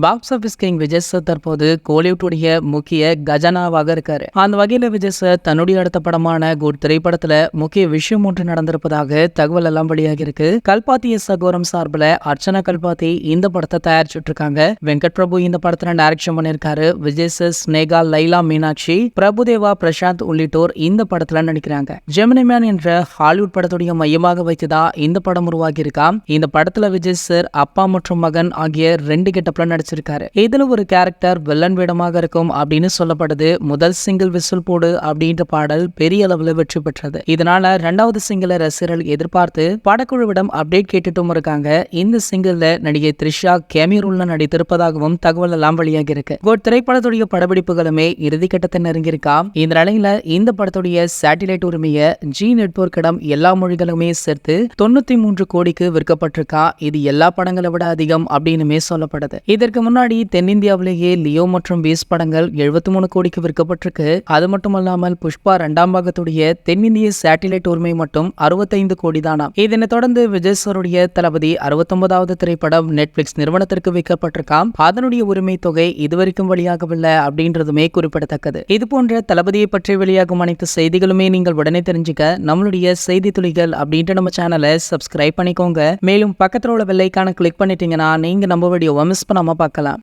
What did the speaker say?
Box office king Vijay sir தற்போது கோலிவுட்டுடைய முக்கிய கஜானாவாக இருக்காரு. அந்த வகையில விஜய் சார் தன்னுடைய அடுத்த படமான குட் திரைப்படத்துல முக்கிய விஷயம் ஒன்று நடந்திருப்பதாக தகவல் எல்லாம் வெளியாகி இருக்கு. கல்பாத்தி சகோரம் சார்பில் அர்ச்சனா கல்பாத்தி இந்த படத்தை தயாரிச்சுட்டு இருக்காங்க. வெங்கட் பிரபு இந்த படத்துல டைரக்ஷன் பண்ணிருக்காரு. விஜய் சார், ஸ்னேகா, லைலா, மீனாட்சி, பிரபுதேவா, பிரசாந்த் உள்ளிட்டோர் இந்த படத்துல நடிக்கிறாங்க. ஜெமினி மேன் என்ற ஹாலிவுட் படத்துடைய மையமாக வைத்துதான் இந்த படம் உருவாகி இருக்கா. இந்த படத்துல விஜய் சார் அப்பா மற்றும் மகன் ஆகிய 2 கெட்டப்ல நடிச்சிருக்காரு. இதுல ஒரு கேரக்டர் வில்லன் வேடமாக இருக்கும் அப்படின்னு சொல்லப்படுது. முதல் சிங்கிள் விசில் போடு அப்படின்ற பாடல் பெரிய அளவுல வெற்றி பெற்றது. இதனால 2வது சிங்கிளை ரசிகர்கள் எதிர்பார்த்து படக்குழுவிடம் அப்டேட் கேட்டுட்டும் இருக்காங்க. இந்த சிங்கிள்ல நடிகை த்ரிஷா கேமியரோல்ல நடித்திருப்பதாகவும் தகவல் எல்லாம் வெளியாகி இருக்கு. கோட் திரைப்படத்துடைய படப்பிடிப்புகளுமே இறுதிக்கட்டத்தை நெருங்கியிருக்கா. இந்த நிலையில இந்த படத்துடைய சேட்டிலைட் உரிமையை ஜி நெட்வொர்க்கிடம் எல்லா மொழிகளுமே சேர்த்து 93 கோடிக்கு விற்கப்பட்டிருக்கா. இது எல்லா படங்களை விட அதிகம் அப்படின்னுமே சொல்லப்படுது. இதற்கு முன்னாடி தென்னிந்தியாவிலேயே லியோ மற்றும் பீஸ் படங்கள் 73 கோடிக்கு விற்கப்பட்டிருக்கு. அது மட்டுமல்லாமல் புஷ்பா 2ஆம் பாகத்துடைய தென்னிந்திய சேட்டிலைட் உரிமை மட்டும் 65 கோடி தானா. இதனை தொடர்ந்து விஜய் சாருடைய தளபதி 69வது திரைப்படம் நெட்ஃபிளிக்ஸ் நிறுவனத்திற்கு விற்கப்பட்டிருக்காம். அதனுடைய உரிமை தொகை இதுவரைக்கும் வெளியாகவில்லை அப்படின்றதுமே குறிப்பிடத்தக்கது. இது போன்ற தளபதியை பற்றி வெளியாகும் அனைத்து செய்திகளுமே நீங்கள் உடனே தெரிஞ்சுக்க நம்மளுடைய செய்தி துளிகள் அப்படின்ற நம்ம சேனலை சப்ஸ்கிரைப் பண்ணிக்கோங்க. மேலும் பக்கத்தில் உள்ள பெல் ஐகானை கிளிக் பண்ணிட்டீங்கன்னா நீங்க நம்ம வீடியோவை மிஸ் பண்ணாம பார்க்கலாம்.